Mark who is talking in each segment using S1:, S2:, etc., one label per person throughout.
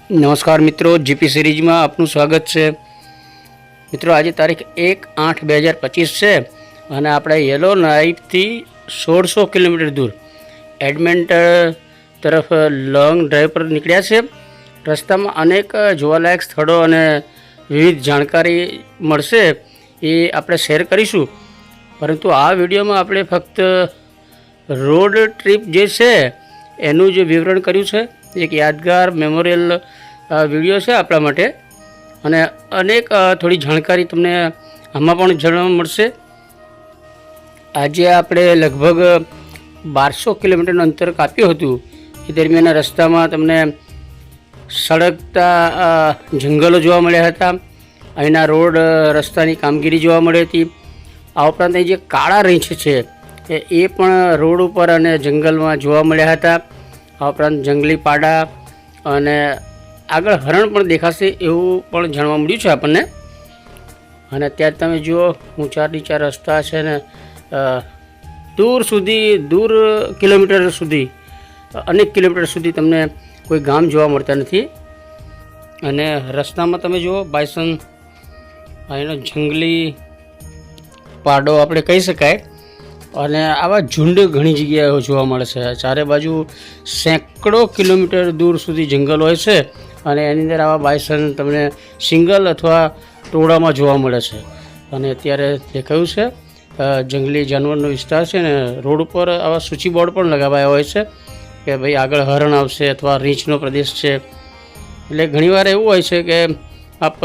S1: નમસ્કાર મિત્રો, જીપી સિરીઝમાં આપનું સ્વાગત છે। મિત્રો, આજે તારીખ 1/8/2025 છે અને આપણે યલો નાઇફથી 1600 કિલોમીટર દૂર એડમન્ટન તરફ લોંગ ડ્રાઈવ પર નીકળ્યા છે। રસ્તામાં અનેક જોવાલાયક સ્થળો અને વિવિધ જાણકારી મળશે, એ આપણે શેર કરીશું। પરંતુ આ વિડીયોમાં આપણે ફક્ત રોડ ટ્રીપ જે છે એનું જ વિવરણ કર્યું છે। એક યાદગાર મેમોરિયલ વિડીયો છે આપણા માટે, અને અનેક થોડી જાણકારી તમને આમાં પણ જાણવા મળશે। આજે આપણે લગભગ 1200 કિલોમીટરનું અંતર કાપ્યું હતું। એ દરમિયાન રસ્તામાં તમને સળગતા જંગલો જોવા મળ્યા હતા। અહીંના રોડ રસ્તાની કામગીરી જોવા મળી હતી। આ ઉપરાંત અહીં જે કાળા રીંછ છે એ પણ રોડ ઉપર અને જંગલમાં જોવા મળ્યા હતા। આ ઉપરાંત જંગલી પાડા અને આગળ હરણ પણ દેખાશે એવું પણ જાણવા મળ્યું છે આપણને। અને ત્યાં તમે જુઓ, ઊંચા નીચા રસ્તા છે ને દૂર કિલોમીટર સુધી, અનેક કિલોમીટર સુધી તમને કોઈ ગામ જોવા મળતા નથી। અને રસ્તામાં તમે જુઓ બાયસન, અહીંનો જંગલી પાડો આપણે કહી શકાય, અને આવા ઝુંડ ઘણી જગ્યાએ જોવા મળે છે। ચારે બાજુ સેંકડો કિલોમીટર દૂર સુધી જંગલ હોય છે અને એની અંદર આવા બાયસન તમને સિંગલ અથવા ટોળામાં જોવા મળે છે। અને અત્યારે દેખાયું છે જંગલી જાનવરનો વિસ્તાર છે ને રોડ ઉપર આવા સૂચિ બોર્ડ પણ લગાવાયા હોય છે કે ભાઈ આગળ હરણ આવશે અથવા રીંછનો પ્રદેશ છે। એટલે ઘણીવાર એવું હોય છે કે આપ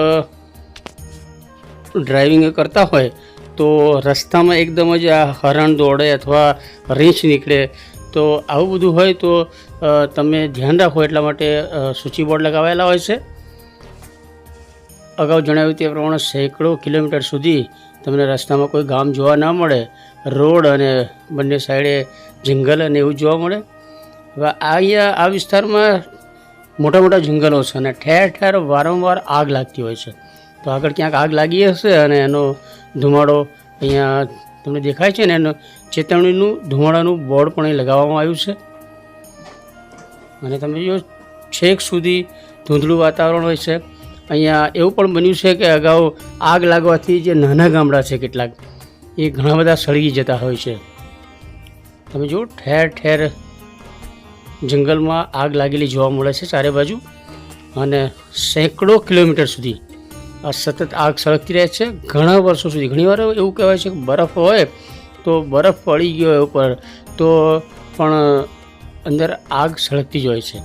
S1: ડ્રાઇવિંગ કરતા હોય તો રસ્તામાં એકદમ જ આ હરણ દોડે અથવા રીંછ નીકળે, તો આવું બધું હોય તો તમે ધ્યાન રાખો, એટલા માટે સૂચિ બોર્ડ લગાવેલા હોય છે। અગાઉ જણાવ્યું તે પ્રમાણે સેંકડો કિલોમીટર સુધી તમને રસ્તામાં કોઈ ગામ જોવા ન મળે, રોડ અને બંને સાઈડે જંગલ અને એવું જોવા મળે। હવે અહીંયા આ વિસ્તારમાં મોટા મોટા જંગલો છે અને ઠેર ઠેર વારંવાર આગ લાગતી હોય છે। તો આગળ ક્યાંક આગ લાગી હશે અને એનો ધુમાડો અહીંયા તમને દેખાય છે ને, એનું ચેતવણીનું ધુમાડાનું બોર્ડ પણ અહીં લગાવવામાં આવ્યું છે। અને તમે જો છેક સુધી ધૂંધળું વાતાવરણ હોય છે। અહીંયા એવું પણ બન્યું છે કે અગાઉ આગ લાગવાથી જે નાના ગામડા છે કેટલાક, એ ઘણા બધા સળગી જતા હોય છે। તમે જો ઠેર ઠેર જંગલમાં આગ લાગેલી જોવા મળે છે ચારે બાજુ, અને સેંકડો કિલોમીટર સુધી આ સતત આગ સળગતી રહે છે ઘણા વર્ષો સુધી। ઘણીવાર એવું કહેવાય છે કે બરફ હોય તો બરફ પડી ગયો હોય ઉપર તો પણ અંદર આગ સળગતી જ હોય છે।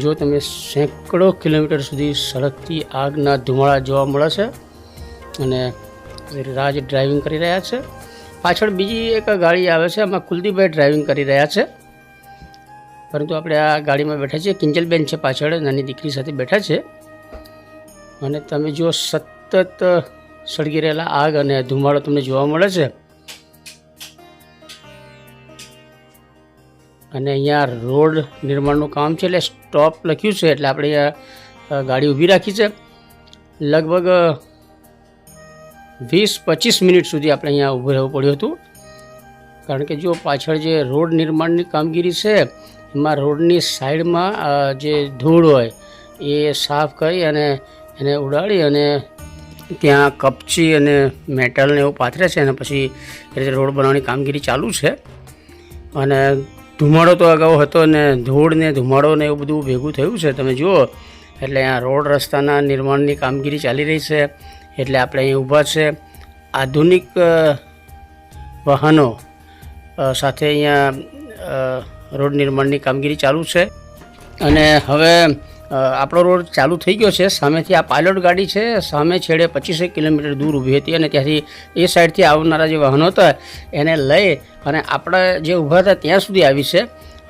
S1: જો તમે સેંકડો કિલોમીટર સુધી સળગતી આગના ધુમાડા જોવા મળે છે। અને રાજ ડ્રાઇવિંગ કરી રહ્યા છે। પાછળ બીજી એક ગાડી આવે છે, એમાં કુલદીપભાઈ ડ્રાઇવિંગ કરી રહ્યા છે, પરંતુ આપણે આ ગાડીમાં બેઠા છીએ। કિંજલબેન છે પાછળ, નાની દીકરી સાથે બેઠા છે। અને તમે જો સતત સળગી રહેલા આગ અને ધુમાડો તમને જોવા મળે છે। અને અહીંયા રોડ નિર્માણનું કામ છે એટલે સ્ટોપ લખ્યું છે, એટલે આપણે અહીંયા ગાડી ઊભી રાખી છે। લગભગ 20-25 મિનિટ સુધી આપણે અહીંયા ઊભું રહેવું પડ્યું હતું, કારણ કે જો પાછળ જે રોડ નિર્માણની કામગીરી છે એમાં રોડની સાઈડમાં જે ધૂળ હોય એ સાફ કરી અને એને ઉડાડી અને ત્યાં કપચી અને મેટલને એવું પાથરે છે, અને પછી એ રીતે રોડ બનાવવાની કામગીરી ચાલુ છે। અને ધુમાડો તો અગાઉ હતો ને ધૂળ ને ધુમાડો ને એવું બધું ભેગું થયું છે તમે જુઓ। એટલે અહીંયા રોડ રસ્તાના નિર્માણની કામગીરી ચાલી રહી છે, એટલે આપણે અહીં ઊભા છે। આધુનિક વાહનો સાથે અહીંયા રોડ નિર્માણની કામગીરી ચાલુ છે। અને હવે આપણો રોડ ચાલુ થઈ ગયો છે। સામેથી આ પાયલોટ ગાડી છે, સામે છેડે 25 કિલોમીટર દૂર ઊભી હતી, અને ત્યાંથી એ સાઈડથી આવનારા જે વાહનો હતા એને લઈ અને આપણે જે ઊભા હતા ત્યાં સુધી આવી છે।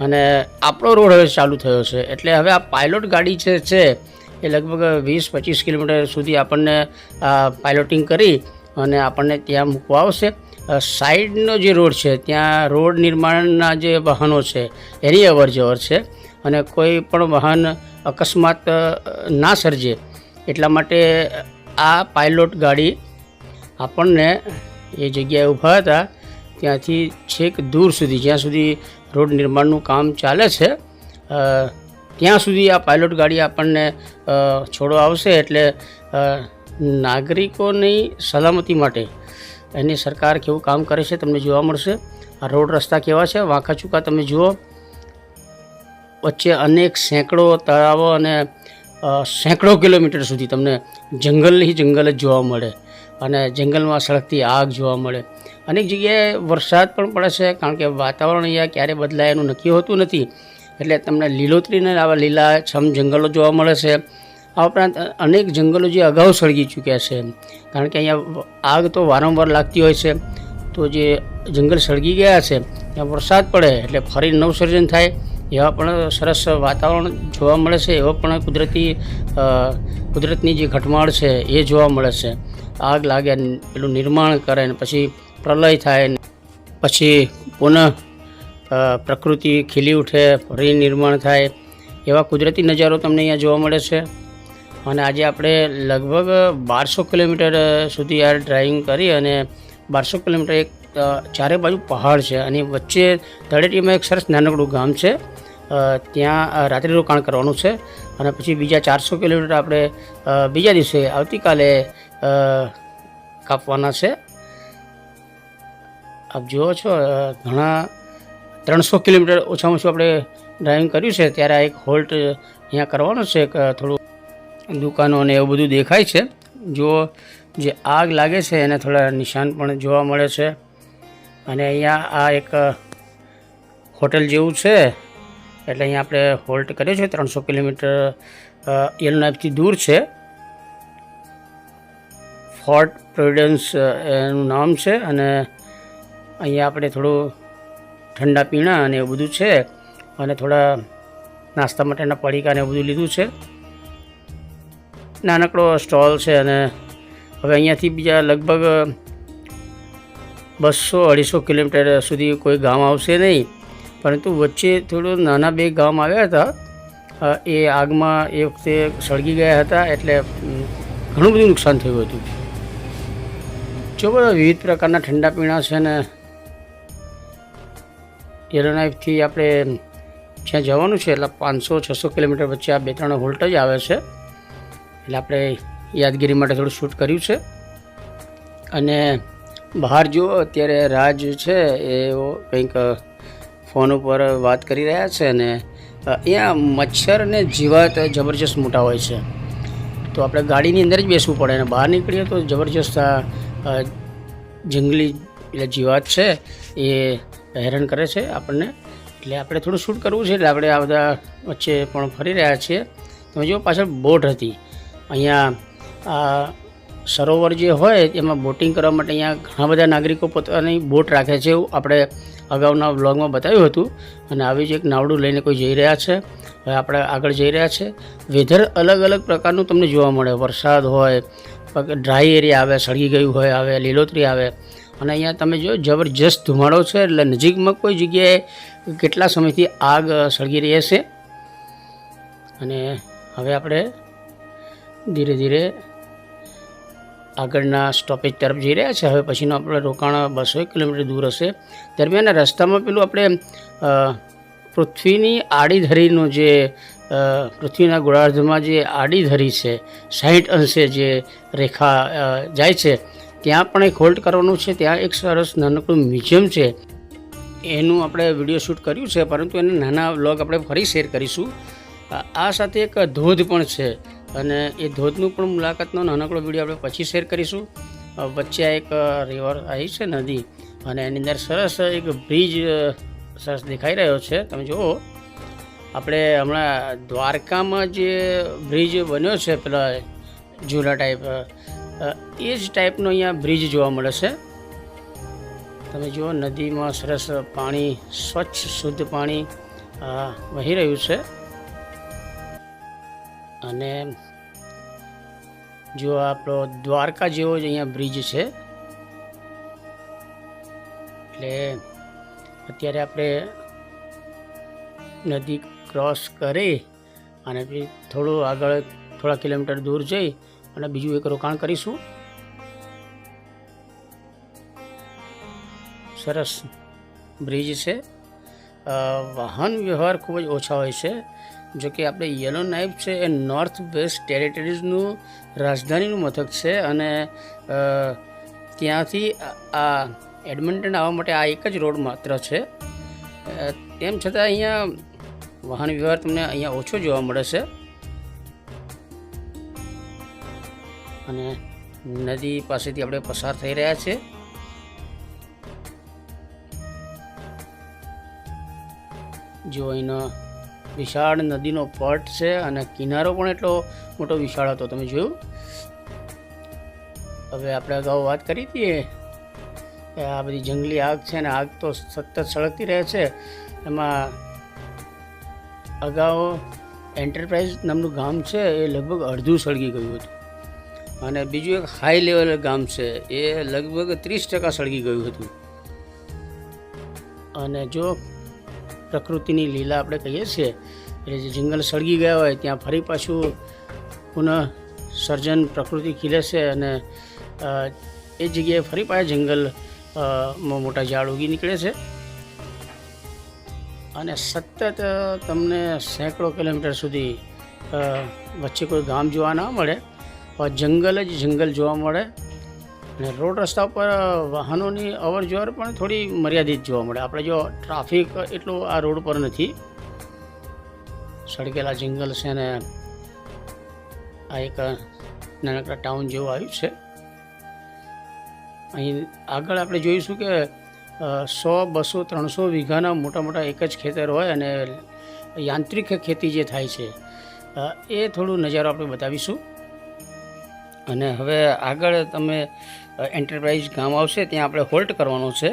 S1: અને આપણો રોડ હવે ચાલુ થયો છે, એટલે હવે આ પાયલોટ ગાડી છે એ લગભગ 20-25 કિલોમીટર સુધી આપણને પાયલોટિંગ કરી અને આપણને ત્યાં મૂકવા આવશે। સાઈડનો જે રોડ છે ત્યાં રોડ નિર્માણના જે વાહનો છે એની અવર જવર છે, અને કોઈ પણ વાહન અકસ્માત ના સર્જે એટલા માટે આ પાયલોટ ગાડી આપણને એ જગ્યાએ ઊભા હતા ત્યાંથી છેક દૂર સુધી, જ્યાં સુધી રોડ નિર્માણનું કામ ચાલે છે ત્યાં સુધી આ પાયલોટ ગાડી આપણને છોડવા આવશે. એટલે નાગરિકોની સલામતી માટે એની સરકાર કેવું કામ કરે છે તમને જોવા મળશે. આ રોડ રસ્તા કેવા છે, વાંકા ચૂકા તમે જુઓ, વચ્ચે અનેક સેંકડો તળાવો અને સેંકડો કિલોમીટર સુધી તમને જંગલ જ જોવા મળે અને જંગલમાં સળગતી આગ જોવા મળે. અનેક જગ્યાએ વરસાદ પણ પડે છે, કારણ કે વાતાવરણ અહીંયા ક્યારે બદલાય એનું નક્કી હોતું નથી. એટલે તમને લીલોતરીને આવા લીલાછમ જંગલો જોવા મળે છે. આ ઉપરાંત અનેક જંગલો જે અગાઉ સળગી ચૂક્યા છે, કારણ કે અહીંયા આગ તો વારંવાર લાગતી હોય છે. તો જે જંગલ સળગી ગયા છે ત્યાં વરસાદ પડે એટલે ફરી નવસર્જન થાય એવા પણ સરસ વાતાવરણ જોવા મળે છે. એવો પણ કુદરતની જે ઘટમાળ છે એ જોવા મળે છે. આગ લાગે, પેલું નિર્માણ કરે ને પછી પ્રલય થાય, પછી પુનઃ પ્રકૃતિ ખીલી ઉઠે, ફરી નિર્માણ થાય, એવા કુદરતી નજારો તમને અહીંયા જોવા મળે છે. અને આજે આપણે લગભગ 1200 કિલોમીટર સુધી આ ડ્રાઇવિંગ કરી અને 1200 કિલોમીટર એક ચારે બાજુ પહાડ છે અને વચ્ચે તળેટીમાં એક સરસ નાનકડું ગામ છે. ત્યાં રાત્રિ રોકાણ કરવાનું છે અને પછી બીજા 400 કિલોમીટર આપણે બીજા દિવસે આવતીકાલે કાપવાના છે. આપ જુઓ છો ઘણા 300 કિલોમીટર ઓછામાં ઓછું આપણે ડ્રાઇવિંગ કર્યું છે. ત્યારે આ એક હોલ્ટ અહીંયા કરવાનો છે. થોડું દુકાનો અને એવું બધું દેખાય છે. જો જે આગ લાગે છે એને થોડા નિશાન પણ જોવા મળે છે. અને અહીંયા આ એક હોટલ જેવું છે, એટલે અહીંયા આપણે હોલ્ટ કર્યો છે. 300 કિલોમીટર યલોનાઇફથી દૂર છે. ફોર્ટ પ્રોવિડન્સ એનું નામ છે. અને અહીંયા આપણે થોડું ઠંડા પીણા અને એવું બધું છે અને થોડા નાસ્તા માટેના પડીકા ને એવું બધું લીધું છે. નાનકડો સ્ટોલ છે. અને હવે અહીંયાથી બીજા લગભગ 200-250 કિલોમીટર સુધી કોઈ ગામ આવશે નહીં, પરંતુ વચ્ચે થોડું નાના બે ગામ આવ્યા હતા. એ આગમાં એ વખતે સળગી ગયા હતા, એટલે ઘણું બધું નુકસાન થયું હતું. જો બધા વિવિધ પ્રકારના ઠંડા પીણા છે ને યલોનાઇફથી આપણે જ્યાં જવાનું છે એટલે 500-600 કિલોમીટર વચ્ચે આ 2-3 હોલ્ટ જ આવે છે. એટલે આપણે યાદગીરી માટે થોડું શૂટ કર્યું છે. અને બહાર જુઓ, અત્યારે રાજ છે એઓ કંઈક ફોન ઉપર વાત કરી રહ્યા છે. અને અહીંયા મચ્છર અને જીવાત જબરજસ્ત મોટા હોય છે, તો આપણે ગાડીની અંદર જ બેસવું પડે. અને બહાર નીકળીએ તો જબરજસ્ત જંગલી એટલે જીવાત છે એ હેરાન કરે છે આપણને. એટલે આપણે થોડું શૂટ કરવું છે, એટલે આપણે આ બધા વચ્ચે પણ ફરી રહ્યા છીએ. તમે જો પાછળ બોટ હતી. અહીંયા આ સરોવર જે હોય એમાં બોટિંગ કરવા માટે અહીંયા ઘણા બધા નાગરિકો પોતાની બોટ રાખે છે, એવું આપણે અગાઉના વ્લોગમાં બતાવ્યું હતું. અને આવી જ એક નાવડું લઈને કોઈ જઈ રહ્યા છે. હવે આપણે આગળ જઈ રહ્યા છે. વેધર અલગ અલગ પ્રકારનું તમને જોવા મળે. વરસાદ હોય, ડ્રાય એરિયા આવે, સળગી ગયું હોય આવે, લીલોતરી આવે. અને અહીંયા તમે જો જબરજસ્ત ધુમાડો છે, એટલે નજીકમાં કોઈ જગ્યાએ કેટલા સમયથી આગ સળગી રહી હશે. અને હવે આપણે ધીરે ધીરે આગળના સ્ટોપેજ તરફ જઈ રહ્યા છે. હવે પછીનું આપણે રોકાણ 200 કિલોમીટર દૂર હશે. દરમિયાન રસ્તામાં પેલું આપણે પૃથ્વીની આડીધરીનું જે પૃથ્વીના ગોળાર્ધમાં જે આડીધરી છે 60 અંશે જે રેખા જાય છે, ત્યાં પણ એક હોલ્ટ કરવાનું છે. ત્યાં એક સરસ નાનકડું મ્યુઝિયમ છે, એનું આપણે વિડીયો શૂટ કર્યું છે, પરંતુ એના નાના વ્લોગ આપણે ફરી શેર કરીશું. આ સાથે એક ધોધ પણ છે, અને એ ધોધનું પણ મુલાકાતનો નાનકડો વિડીયો આપણે પછી શેર કરીશું. વચ્ચે એક રિવર આવી છે, નદી, અને એની અંદર સરસ એક બ્રિજ સરસ દેખાઈ રહ્યો છે. તમે જુઓ, આપણે હમણાં દ્વારકામાં જે બ્રિજ બન્યો છે પેલા ઝૂલા ટાઈપ, એ જ ટાઈપનો અહીંયા બ્રિજ જોવા મળે છે. તમે જુઓ, નદીમાં સરસ પાણી, સ્વચ્છ શુદ્ધ પાણી વહી રહ્યું છે. અને જો આપણો દ્વારકા જેવો જ અહીંયા બ્રિજ છે. એટલે અત્યારે આપણે નદી ક્રોસ કરી અને પછી થોડું આગળ થોડા કિલોમીટર દૂર જઈ અને બીજું એક રોકાણ કરીશું. સરસ બ્રિજ છે. વાહન વ્યવહાર ખૂબ જ ઓછા હોય છે, જો કે આપણે યલો નાઇફ છે એ નોર્થ વેસ્ટ ટેરેટરીઝનું રાજધાનીનું મથક છે અને ત્યાંથી આ એડમન્ટન આવવા માટે આ એક જ રોડ માત્ર છે. તેમ છતાં અહીંયા વાહન વ્યવહાર તમને અહીંયા ઓછો જોવા મળે છે અને નદી પાસેથી આપણે પસાર થઈ રહ્યા છે. જો અહીંનો વિશાળ નદીનો પટ છે અને કિનારો પણ એટલો મોટો વિશાળ હતો, તમે જોયું. હવે આપણે અગાઉ વાત કરી હતી કે આ બધી જંગલી આગ છે અને આગ તો સતત સળગતી રહે છે. એમાં અગાઉ એન્ટરપ્રાઇઝ નામનું ગામ છે એ લગભગ અડધું સળગી ગયું હતું અને બીજું એક હાઈ લેવલ ગામ છે એ લગભગ 30% સળગી ગયું હતું. અને જો પ્રકૃતિની લીલા આપણે કહીએ છીએ એટલે જે જંગલ સળગી ગયા હોય ત્યાં ફરી પાછું પુનઃ સર્જન પ્રકૃતિ ખીલે છે અને એ જગ્યાએ ફરી પાછા જંગલમાં મોટા ઝાડ ઉગી નીકળે છે અને સતત તમને સેંકડો કિલોમીટર સુધી વચ્ચે કોઈ ગામ જોવા ના મળે, જંગલ જ જંગલ જોવા મળે અને રોડ રસ્તા ઉપર વાહનોની અવર જવર પણ થોડી મર્યાદિત જોવા મળે. આપણે જો ટ્રાફિક એટલું આ રોડ પર નથી, સળગેલા જંગલ છે ને આ એક નાનકડા ટાઉન જેવું આવ્યું છે. અહીં આગળ આપણે જોઈશું કે 100, 200, 300 વીઘાના મોટા મોટા એક જ ખેતર હોય અને યાંત્રિક ખેતી જે થાય છે એ થોડું નજારો આપણે બતાવીશું. અને હવે આગળ તમે એન્ટરપ્રાઇઝ ગામ આવશે ત્યાં આપણે હોલ્ટ કરવાનો છે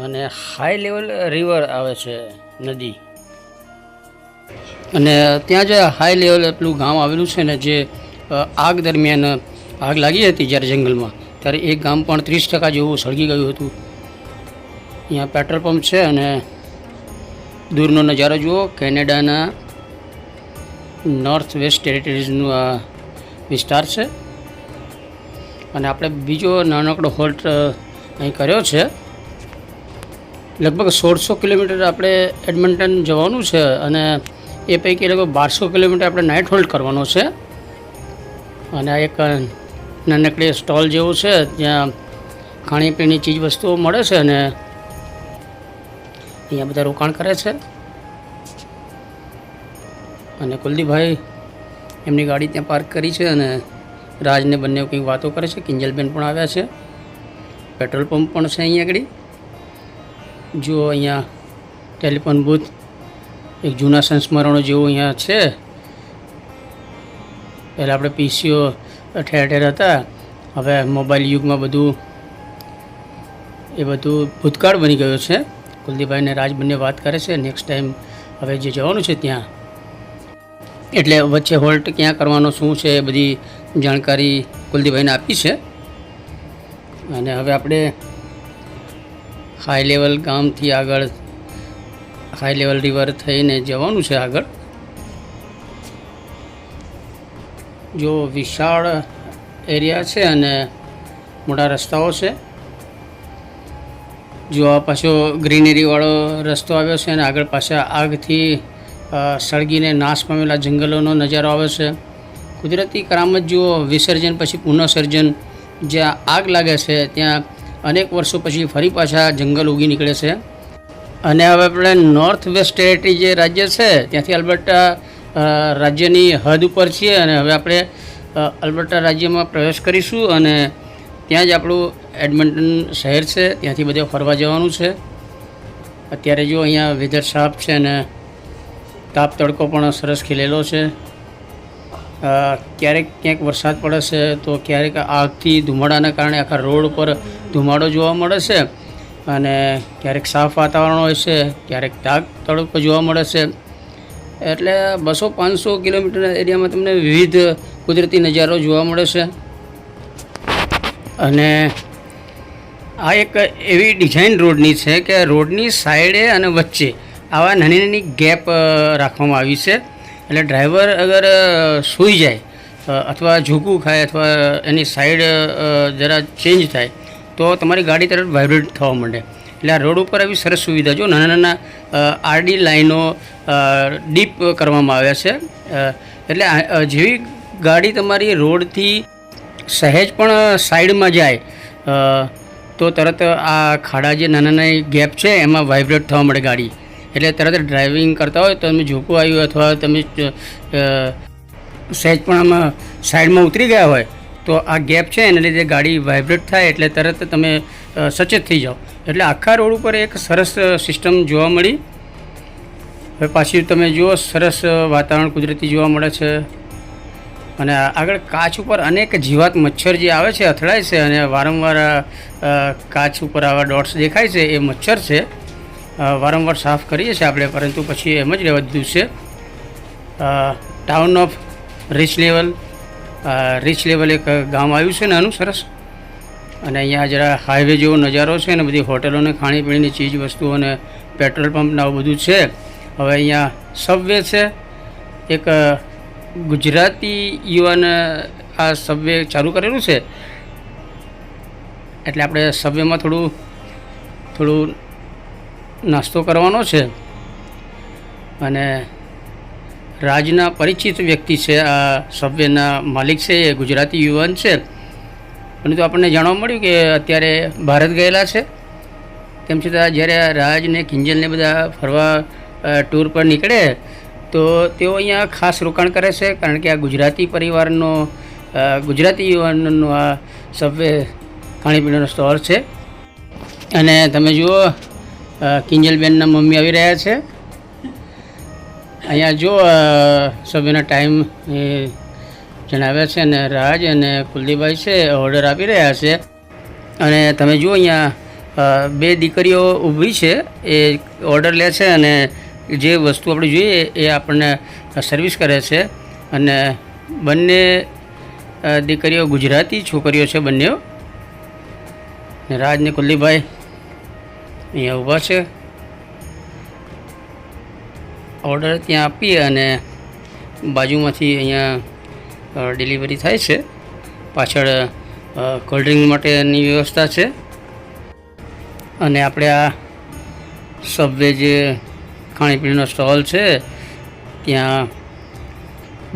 S1: અને હાઈ લેવલ રિવર આવે છે નદી અને ત્યાં જે હાઈ લેવલ પેલું ગામ આવેલું છે ને જે આગ દરમિયાન આગ લાગી હતી જ્યારે જંગલમાં ત્યારે એ ગામ પણ 30% જેવું સળગી ગયું હતું. અહીંયા પેટ્રોલ પંપ છે અને દૂરનો નજારો જુઓ. કેનેડાના નોર્થ વેસ્ટ ટેરેટરીઝનું આ વિસ્તાર છે અને આપણે બીજો નાનકડો હોલ્ટ અહીં કર્યો છે. લગભગ 1600 કિલોમીટર આપણે એડમન્ટન જવાનું છે અને એ પૈકી લગભગ 1200 કિલોમીટર આપણે નાઇટ હોલ્ટ કરવાનો છે. અને આ એક નાનકડી સ્ટોલ જેવું છે જ્યાં ખાણીપીણી ચીજ વસ્તુઓ મળે છે અને અહીંયા બધા રોકાણ કરે છે. અને કુલદીપભાઈ એમની ગાડી ત્યાં પાર્ક કરી છે અને રાજને બંને કંઈક વાતો કરે છે. કિંજલબેન પણ આવ્યા છે. પેટ્રોલ પંપ પણ છે અહીંયા આગળ. જુઓ અહીંયા ટેલિફોન બૂથ એક જૂના સંસ્મરણો જેવું અહીંયા છે. પહેલાં આપણે પીસીઓ ઠેર ઠેર હતા, હવે મોબાઈલ યુગમાં બધું ભૂતકાળ બની ગયો છે. કુલદીપભાઈ અને રાજ બંને વાત કરે છે નેક્સ્ટ ટાઈમ હવે જે જવાનું છે ત્યાં, એટલે વચ્ચે હોલ્ટ ક્યાં કરવાનો શું છે એ બધી જાણકારી કુલદીપભાઈને આપી છે. અને હવે આપણે હાઈ લેવલ ગામથી આગળ હાઈ લેવલ રિવર થઈને જવાનું છે આગળ. જો વિશાળ એરિયા છે અને મોટા રસ્તાઓ છે. જો આ પાછો ગ્રીનરીવાળો રસ્તો આવ્યો છે અને આગળ પાછા આગથી સળગીને નાશ પામેલા જંગલોનો નજારો આવે છે. કુદરતી કરામત જુઓ. વિસર્જન પછી પુનઃસર્જન. જ્યાં આગ લાગે છે ત્યાં અનેક વર્ષો પછી ફરી પાછા જંગલ ઉગી નીકળે છે. અને હવે આપણે નોર્થ વેસ્ટ ટેરેટરી જે રાજ્ય છે ત્યાંથી અલ્બર્ટા રાજ્યની હદ ઉપર છીએ અને હવે આપણે અલ્બર્ટા રાજ્યમાં પ્રવેશ કરીશું અને ત્યાં જ આપણું એડમન્ટન શહેર છે, ત્યાંથી બધે ફરવા જવાનું છે. અત્યારે જો અહીંયા વેધર સાફ છે અને તાપ તડકો પણ સરસ ખીલેલો છે. ક્યારેક ક્યાંક વરસાદ પડે છે તો ક્યારેક આગથી ધુમાડાના કારણે આખા રોડ પર ધુમાડો જોવા મળે છે અને ક્યારેક સાફ વાતાવરણ હોય છે, ક્યારેક તાપ તડકો જોવા મળે છે. એટલે 200-500 કિલોમીટરના એરિયામાં તમને વિવિધ કુદરતી નજારો જોવા મળે છે. અને આ એક એવી ડિઝાઇન રોડની છે કે રોડની સાઈડે અને વચ્ચે આવા નાની નાની ગેપ રાખવામાં આવી છે. એટલે ડ્રાઈવર અગર સૂઈ જાય અથવા ઝૂકું ખાય અથવા એની સાઈડ જરા ચેન્જ થાય તો તમારી ગાડી તરફ વાઇબ્રેટ થવા માંડે. એટલે આ રોડ ઉપર આવી સરસ સુવિધા જો નાના નાના આરડી લાઈનો ડીપ કરવામાં આવ્યા છે. એટલે જેવી ગાડી તમારી રોડથી સહેજ પણ સાઈડમાં જાય તો તરત આ ખાડા જે નાના નાના ગેપ છે એમાં વાઇબ્રેટ થવા મળે ગાડી. એટલે તરત ડ્રાઇવિંગ કરતા હોય તો તમે ઝોકું આવ્યું અથવા તમે સહેજ પણ આમાં સાઈડમાં ઉતરી ગયા હોય તો આ ગેપ છે એના લીધે ગાડી વાઇબ્રેટ થાય એટલે તરત તમે સચેત થઈ જાઓ. એટલે આખા રોડ ઉપર એક સરસ સિસ્ટમ જોવા મળી. હવે પાછી તમે જુઓ સરસ વાતાવરણ કુદરતી જોવા મળે છે. અને આગળ કાચ ઉપર અનેક જીવાત મચ્છર જે આવે છે અથડાય છે અને વારંવાર કાચ ઉપર આવા ડોટ્સ દેખાય છે એ મચ્છર છે. વારંવાર સાફ કરીએ છીએ આપણે પરંતુ પછી એમ જ રહેવા દીધું છે. ટાઉન ઓફ રીચ લેવલ એક ગામ આવ્યું છે નાનું સરસ. અને અહીંયા જરા હાઈવે જેવો નજારો છે અને બધી હોટલોને ખાણીપીણીની ચીજ વસ્તુઓ અને પેટ્રોલ પંપને આવું બધું છે. હવે અહીંયા સબવે છે. એક ગુજરાતી યુવાન આ સબવે ચાલુ કરેલું છે એટલે આપણે સબવેમાં થોડું નાસ્તો કરવાનો છે. અને રાજના પરિચિત વ્યક્તિ છે આ સબવેના માલિક છે એ ગુજરાતી યુવાન છે. પરંતુ આપણને જાણવા મળ્યું કે અત્યારે ભારત ગયેલા છે. તેમ છતાં જ્યારે રાજ ને કિંજલને બધા ફરવા ટૂર પર નીકળે તો તેઓ અહીંયા ખાસ રોકાણ કરે છે કારણ કે આ ગુજરાતી પરિવારનો ગુજરાતી યુવાનનો આ સબવે ખાણીપીણીનો સ્ટોલ છે. અને તમે જુઓ કિંજલબેનના મમ્મી આવી રહ્યા છે. અહીંયા જો સબવેના ટાઈમ જણાવ્યા છે અને રાજ અને કુલદીપભાઈ છે ઓર્ડર આપી રહ્યા છે. અને તમે જુઓ અહીંયા બે દીકરીઓ ઊભી છે એ ઓર્ડર લે છે અને જે વસ્તુ આપણે જોઈએ એ આપણને સર્વિસ કરે છે. અને બંને દીકરીઓ ગુજરાતી છોકરીઓ છે બંનેઓ. રાજ ને કુલદીપભાઈ અહીંયા ઊભા છે. ઓર્ડર ત્યાં આપીએ અને બાજુમાંથી અહીંયા ડિલિવરી થાય છે. પાછળ કોલ્ડ ડ્રિંક માટેની વ્યવસ્થા છે. અને આપણે આ સબવે જે ખાણીપીણીનો સ્ટોલ છે ત્યાં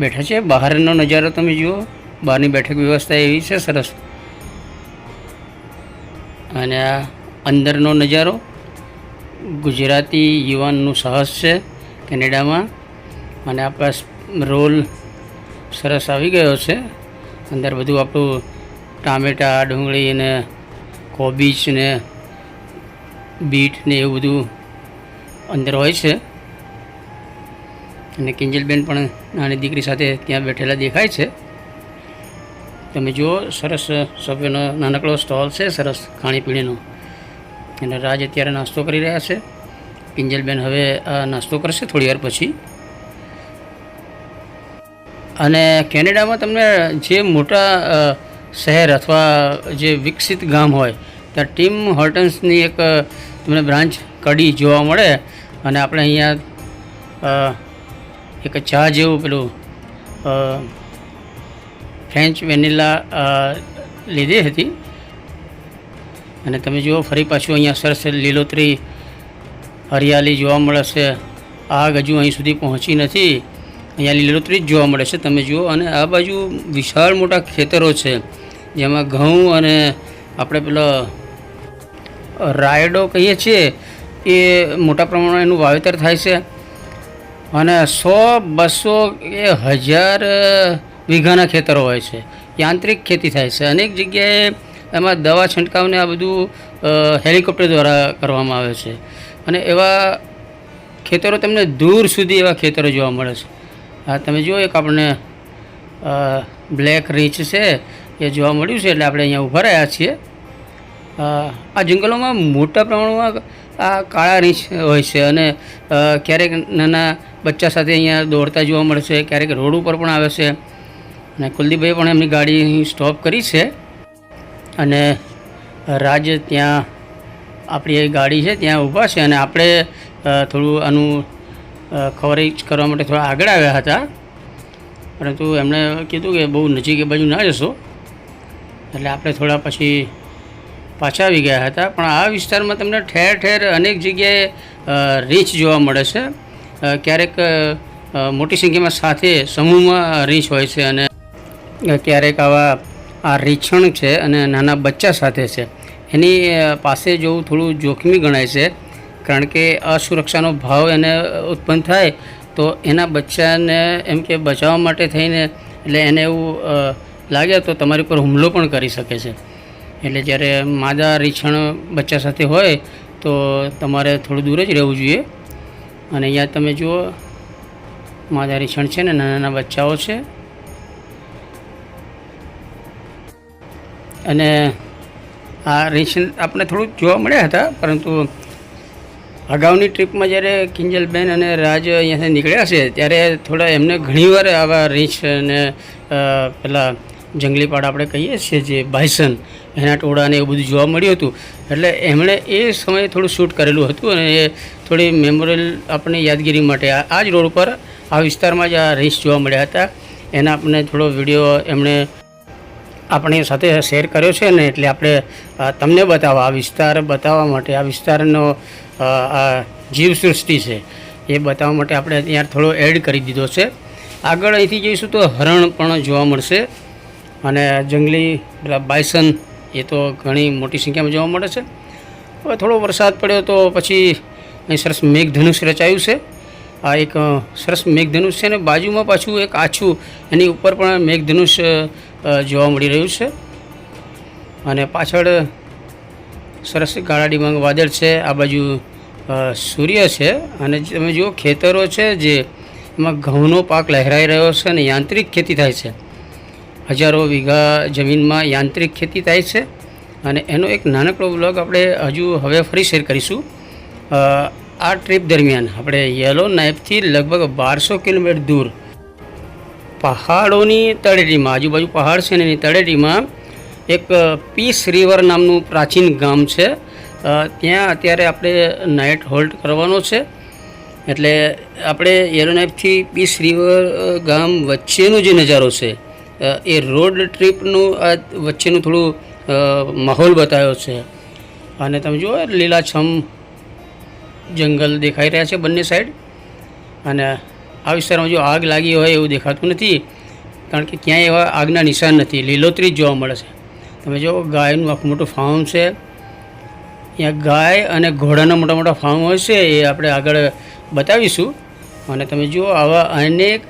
S1: બેઠા છે. બહારનો નજારો તમે જુઓ. બહારની બેઠક વ્યવસ્થા એવી છે સરસ. અને આ અંદરનો નજારો ગુજરાતી યુવાનનું સાહસ છે કેનેડામાં. અને આપણા રોલ સરસ આવી ગયો છે. અંદર બધું આપણું ટામેટાં ડુંગળી ને કોબીજ ને બીટ ને એવું બધું અંદર હોય છે. અને કિંજલબેન પણ નાની દીકરી સાથે ત્યાં બેઠેલા દેખાય છે. તમે જુઓ સરસ સબવેનો નાનકડો સ્ટોલ છે સરસ ખાણીપીણીનો. અને રાજ અત્યારે નાસ્તો કરી રહ્યા છે. કિંજલબેન હવે નાસ્તો કરશે થોડી વાર પછી. અને કેનેડામાં તમને જે મોટા શહેર અથવા જે વિકસિત ગામ હોય ત્યાં ટીમ હોર્ટન્સની એક તમને બ્રાન્ચ કડી જોવા મળે. અને આપણે અહીંયા એક ચા જેવું પેલું ફ્રેન્ચ વેનીલા લીધી હતી. અને તમે જુઓ ફરી પાછું અહીંયા સરસ લીલોતરી હરિયાળી જોવા મળે છે. આગ હજુ અહીં સુધી પહોંચી નથી. અહીંયા લીલોતરી જ જોવા મળે છે તમે જુઓ. અને આ બાજુ વિશાળ મોટા ખેતરો છે જેમાં ઘઉં અને આપણે પેલો રાયડો કહીએ છીએ એ મોટા પ્રમાણમાં એનું વાવેતર થાય છે. અને 100, 200 કે 1000 વીઘાના ખેતરો હોય છે. યાંત્રિક ખેતી થાય છે. અનેક જગ્યાએ એમાં દવા છંટકાવને આ બધું હેલિકોપ્ટર દ્વારા કરવામાં આવે છે. અને એવા ખેતરો તમને દૂર સુધી એવા ખેતરો જોવા મળે છે. હા તમે જુઓ એક આપણને બ્લેક રીંછ છે એ જોવા મળ્યું છે એટલે આપણે અહીંયા ઊભા રહ્યા છીએ. આ જંગલોમાં મોટા પ્રમાણમાં આ કાળા રીંછ હોય છે. અને ક્યારેક નાના બચ્ચા સાથે અહીંયા દોડતા જોવા મળે છે. ક્યારેક રોડ ઉપર પણ આવે છે. અને કુલદીપભાઈ પણ એમની ગાડી સ્ટોપ કરી છે. અને રાજ ત્યાં આપણી ગાડી છે ત્યાં ઊભા છે. અને આપણે થોડું આનું કવરેજ કરવા માટે થોડા આગળ આવ્યા હતા પરંતુ એમણે કીધું કે બહુ નજીક એ બાજુ ના જશો એટલે આપણે થોડા પછી પાછા આવી ગયા હતા. પણ આ વિસ્તારમાં તમને ઠેર ઠેર અનેક જગ્યાએ રીંછ જોવા મળે છે. ક્યારેક મોટી સંખ્યામાં સાથે સમૂહમાં રીંછ હોય છે અને ક્યારેક આ રીંછણ છે અને નાના બચ્ચા સાથે છે. એની પાસે જવું થોડું જોખમી ગણાય છે, કારણ કે અસુરક્ષાનો ભાવ એને ઉત્પન્ન થાય તો એના બચ્ચાને એમ કે બચાવવા માટે થઈને એટલે એને એવું લાગે તો તમારી પર હુમલો પણ કરી શકે છે. એટલે જ્યારે માદા રીંછણ બચ્ચા સાથે હોય તો તમારે થોડું દૂર જ રહેવું જોઈએ. અને અહીંયા તમે જુઓ માદા રીંછણ છે ને નાના નાના બચ્ચાઓ છે. અને આ રીંછણ આપણે થોડુંક જોવા મળ્યા હતા, પરંતુ અગાઉની ટ્રીપમાં જ્યારે કિંજલબેન અને રાજ અહીંયાથી નીકળ્યા છે ત્યારે થોડા એમને ઘણીવાર આવા રીંછ અને પેલા જંગલી પાડા આપણે કહીએ છીએ જે બાયસન, એના ટોળાને એવું બધું જોવા મળ્યું હતું. એટલે એમણે એ સમયે થોડું શૂટ કરેલું હતું અને એ થોડી મેમોરિયલ આપણી યાદગીરી માટે આ જ રોડ પર આ વિસ્તારમાં જ આ રીંછ જોવા મળ્યા હતા. એના આપણે થોડો વિડીયો એમણે આપણી સાથે શેર કર્યો છે ને, એટલે આપણે તમને બતાવવા, આ વિસ્તાર બતાવવા માટે, આ વિસ્તારનો આ જીવસૃષ્ટિ છે એ બતાવવા માટે આપણે ત્યાં થોડો એડ કરી દીધો છે. આગળ અહીંથી જઈશું તો હરણ પણ જોવા મળશે અને જંગલી પેલા બાયસન એ તો ઘણી મોટી સંખ્યામાં જોવા મળે છે. હવે થોડો વરસાદ પડ્યો તો પછી અહીં સરસ મેઘધનુષ રચાયું છે. આ એક સરસ મેઘધનુષ છે ને બાજુમાં પાછું એક આછું એની ઉપર પણ મેઘધનુષ જોવા મળી રહ્યું છે. અને પાછળ સરસ કાળા ડિબાંગ વાદળ છે. આ બાજુ સૂર્ય છે અને તમે જુઓ ખેતરો છે જે એમાં ઘઉંનો પાક લહેરાઈ રહ્યો છે અને યાંત્રિક ખેતી થાય છે. હજારો વીઘા જમીનમાં યાંત્રિક ખેતી થાય છે અને એનો એક નાનકડો બ્લોગ આપણે હજુ હવે ફરી શેર કરીશું. આ ટ્રીપ દરમિયાન આપણે યલો નાઇફથી લગભગ 1200 કિલોમીટર દૂર પહાડોની તળેટીમાં, આજુબાજુ પહાડ છે ને એની તળેટીમાં એક પીસ રિવર નામનું પ્રાચીન ગામ છે. ત્યાં અત્યારે આપણે નાઇટ હોલ્ટ કરવાનો છે. એટલે આપણે યલો નાઇફથી પીસ રિવર ગામ વચ્ચેનો જે નજારો છે એ રોડ ટ્રીપનું આ વચ્ચેનું થોડું માહોલ બતાવ્યો છે. અને તમે જુઓ લીલાછમ જંગલ દેખાઈ રહ્યા છે બંને સાઈડ. અને આ વિસ્તારમાં જો આગ લાગી હોય એવું દેખાતું નથી, કારણ કે ક્યાંય એવા આગના નિશાન નથી, લીલોતરી જ જોવા મળે છે. તમે જો ગાયનું આખું મોટું ફાર્મ છે. અહીંયા ગાય અને ઘોડાના મોટા મોટા ફાર્મ હોય છે, એ આપણે આગળ બતાવીશું. અને તમે જુઓ આવા અનેક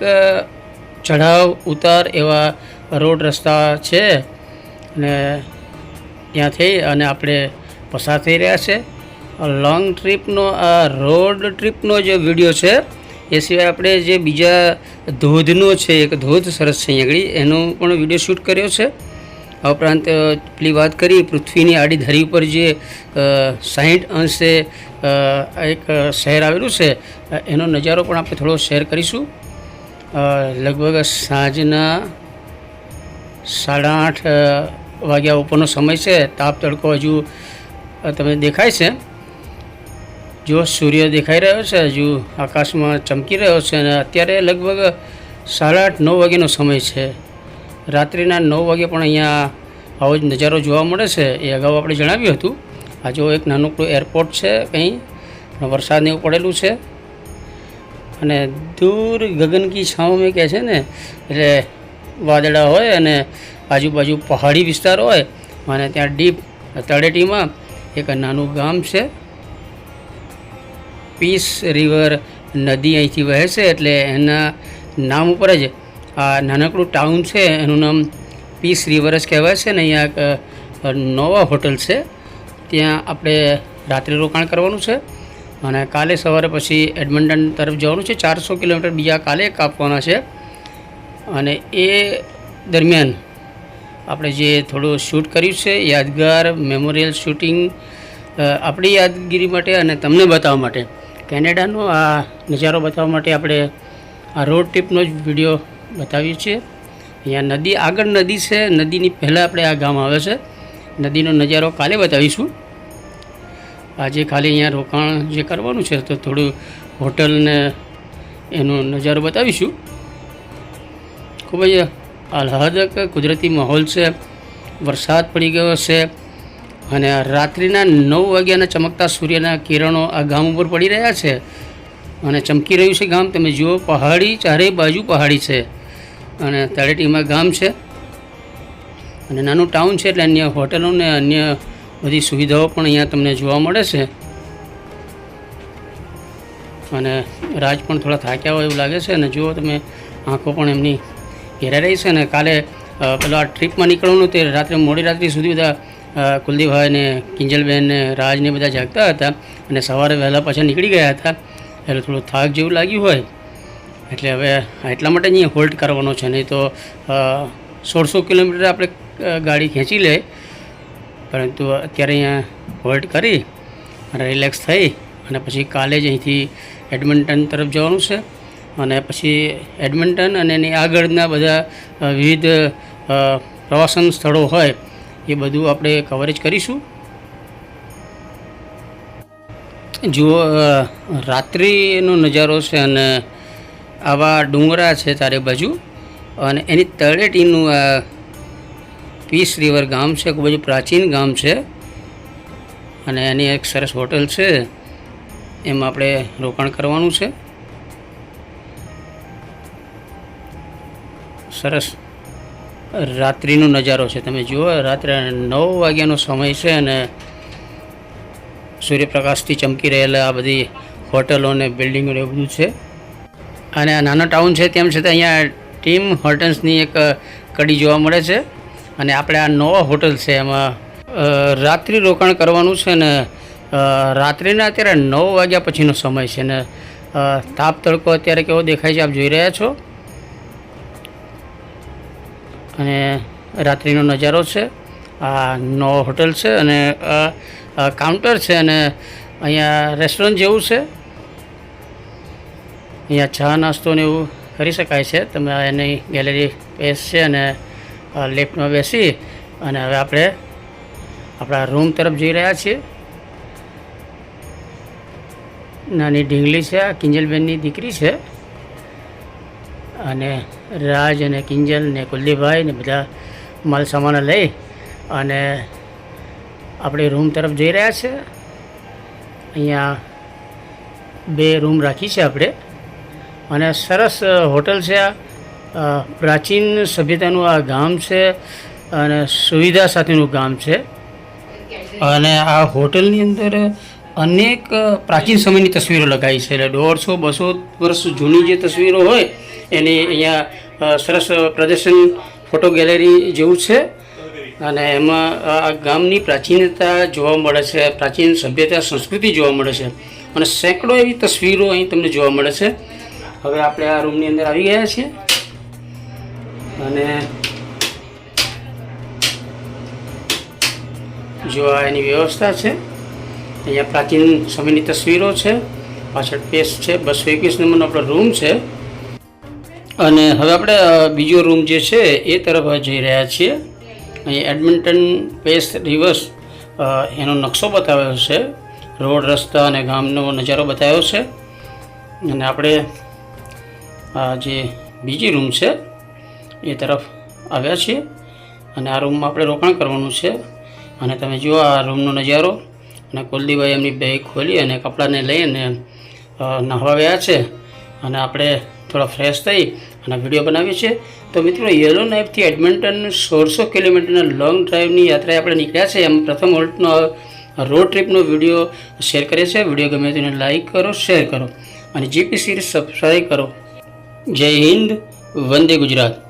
S1: ચઢાવ ઉતાર એવા રોડ રસ્તા છે અને ત્યાંથી અને આપણે પસાર થઈ રહ્યા છે. લોંગ ટ્રીપનો આ રોડ ટ્રીપનો જે વિડીયો છે એ સિવાય આપણે જે બીજા ધોધનો છે, એક ધોધ સરસ છે અહીં આગળ, એનો પણ વિડીયો શૂટ કર્યો છે. આ ઉપરાંત પેલી વાત કરી પૃથ્વીની આડી ધરી ઉપર જે 60 અંશે એક શહેર આવેલું છે એનો નજારો પણ આપણે થોડો શેર કરીશું. લગભગ સાંજના 8:30 વાગ્યા ઉપરનો સમય છે. તાપ તડકો હજુ તમે દેખાય છે. જો સૂર્ય દેખાઈ રહ્યો છે, હજુ આકાશમાં ચમકી રહ્યો છે અને અત્યારે લગભગ 8:30-9 વાગ્યાનો સમય છે. રાત્રિના 9 વાગે પણ અહીંયા આવો જ નજારો જોવા મળે છે. એ અગાઉ આપણે જણાવ્યું હતું. આ જો એક નાનકડું એરપોર્ટ છે, કંઈ વરસાદને એવું પડેલું છે અને દૂર ગગન કી છાંવ મેં કહે છે ને, એટલે વાદળા હોય અને આજુબાજુ પહાડી વિસ્તાર હોય અને ત્યાં ડીપ તળેટીમાં એક નાનું ગામ છે. પીસ રિવર નદી અહીંથી વહે છે, એટલે એના નામ ઉપર જ આ નાનકડું ટાઉન છે એનું નામ પીસ રિવર જ કહેવાય છે. ને અહીંયા એક નોવા હોટલ છે, ત્યાં આપણે રાત્રે રોકાણ કરવાનું છે અને કાલે સવારે પછી એડમન્ટન તરફ જવાનું છે. 400 કિલોમીટર બીજા કાલે કાપવાના છે. અને એ દરમિયાન આપણે જે થોડું શૂટ કર્યું છે યાદગાર મેમોરિયલ શૂટિંગ, આપણી યાદગીરી માટે અને તમને બતાવવા માટે, કેનેડાનો આ નજારો બતાવવા માટે આપણે આ રોડ ટ્રીપનો જ વિડીયો બતાવીએ છીએ. અહીંયા નદી, આગળ નદી છે, નદીની પહેલાં આપણે આ ગામ આવે છે. નદીનો નજારો કાલે બતાવીશું. આજે ખાલી અહીંયા રોકાણ જે કરવાનું છે તો થોડું હોટલને એનો નજારો બતાવીશું. ખૂબ જ આહલાદક કુદરતી માહોલ છે. વરસાદ પડી ગયો છે અને રાત્રિના 9 વાગ્યાના ચમકતા સૂર્યના કિરણો આ ગામ ઉપર પડી રહ્યા છે અને ચમકી રહ્યું છે ગામ. તમે જુઓ, પહાડી, ચારેય બાજુ પહાડી છે અને તળેટીમાં ગામ છે અને નાનું ટાઉન છે, એટલે અન્ય હોટલો ને અન્ય બધી સુવિધાઓ પણ અહીંયા તમને જોવા મળે છે. અને રાજ પણ થોડા થાક્યા હોય એવું લાગે છે અને જુઓ તમે, આંખો પણ એમની ઘેરાઈ રહી છે. અને કાલે પેલા ટ્રીપમાં નીકળવાનું તે રાત્રે મોડી રાત્રિ સુધી બધા કુલદીપભાઈ ને કિંજલબેન ને રાજ ને બધા જાગતા હતા અને સવારે વહેલા પાછા નીકળી ગયા હતા, એટલે થોડું થાક જેવું લાગ્યું હોય એટલે હવે એટલા માટે અહીંયા હોલ્ટ કરવાનો છે. નહીં તો 1600 કિલોમીટર આપણે ગાડી ખેંચી લે, પરંતુ અત્યારે અહીંયા હોલ્ટ કરી અને રિલેક્સ થઈ અને પછી કાલે જ અહીંથી એડમિન્ટન તરફ જવાનું છે. અને પછી એડમિન્ટન અને એની આગળના બધા વિવિધ પ્રવાસન સ્થળો હોય એ બધું આપણે કવરેજ કરીશું. જુઓ, રાત્રિનો નજારો છે અને આવા ડુંગરા છે ચારે બાજુ અને એની તળેટીનું આ પીસ રિવર ગામ છે, ખૂબ જ પ્રાચીન ગામ છે અને એની એક સરસ હોટલ છે, એમાં આપણે રોકાણ કરવાનું છે. સરસ રાત્રિનો નજારો છે. તમે જુઓ, રાત્રે 9 વાગ્યાનો સમય છે અને સૂર્યપ્રકાશથી ચમકી રહેલા આ બધી હોટલો અને બિલ્ડિંગો ને બધું છે. અને આ નાનો ટાઉન છે તેમ છતાં અહીંયા ટીમ હોટલ્સની એક કડી જોવા મળે છે અને આપણે આ નવા હોટલ છે એમાં રાત્રિ રોકાણ કરવાનું છે. ને રાત્રિના અત્યારે 9 વાગ્યા પછીનો સમય છે ને તાપ તડકો અત્યારે કેવો દેખાય છે આપ જોઈ રહ્યા છો. અને રાત્રિનો નજારો છે. આ નવો હોટલ છે અને કાઉન્ટર છે અને અહીંયા રેસ્ટોરન્ટ જેવું છે. અહીંયા ચા નાસ્તો ને એવું કરી શકાય છે. તમે એની ગેલેરી પેસ છે અને લેફ્ટમાં બેસી અને હવે આપણે આપણા રૂમ તરફ જઈ રહ્યા છીએ. નાની ઢીંગલી છે, આ કિંજલબેનની દીકરી છે અને રાજ અને કિંજલ ને કુલદીપભાઈ ને બધા માલ સામાન લઈ અને આપણે રૂમ તરફ જઈ રહ્યા છે. અહીંયા 2 રૂમ રાખી છે આપણે અને સરસ હોટલ છે. આ પ્રાચીન સભ્યતાનું આ ગામ છે અને સુવિધા સાથેનું ગામ છે. અને આ હોટલની અંદર અનેક પ્રાચીન સમયની તસવીરો લગાવી છે, એટલે 150-200 વર્ષ જૂની જે તસવીરો હોય એની અહીંયા સરસ પ્રદર્શન ફોટો ગેલેરી જેવું છે. અને એમાં આ ગામની પ્રાચીનતા જોવા મળે છે, પ્રાચીન સભ્યતા સંસ્કૃતિ જોવા મળે છે અને સેંકડો એવી તસવીરો અહીં તમને જોવા મળે છે. હવે આપણે આ રૂમની અંદર આવી ગયા છીએ અને જો આ એની વ્યવસ્થા છે. અહીંયા પ્રાચીન સમયની તસવીરો છે, પાછળ પેસ છે. 221 નંબરનો આપણો રૂમ છે અને હવે આપણે બીજો રૂમ જે છે એ તરફ જઈ રહ્યા છીએ. અહીં એડમિન્ટન પેસ રિવર્સ એનો નકશો બતાવ્યો છે, રોડ, રસ્તા અને ગામનો નજારો બતાવ્યો છે. અને આપણે આ જે બીજી રૂમ છે એ તરફ આવ્યા છીએ અને આ રૂમમાં આપણે રોકાણ કરવાનું છે. અને તમે જુઓ આ રૂમનો નજારો. અને કુલદીપભાઈ એમની બેગ ખોલી અને કપડાને લઈને નહાવા ગયા છે અને આપણે થોડા ફ્રેશ થઈ અને વિડીયો બનાવીએ છીએ. તો મિત્રો, યલો નાઇફથી એડમિન્ટન 1600 કિલોમીટરના લોંગ ડ્રાઈવની યાત્રાએ આપણે નીકળ્યા છે. એમ પ્રથમ હોલ્ટનો રોડ ટ્રીપનો વિડીયો શેર કરીએ છીએ. વિડીયો ગમે તેને લાઈક કરો, શેર કરો અને જીપી સિરીઝ સબસ્ક્રાઈબ કરો. જય હિન્દ, વંદે ગુજરાત.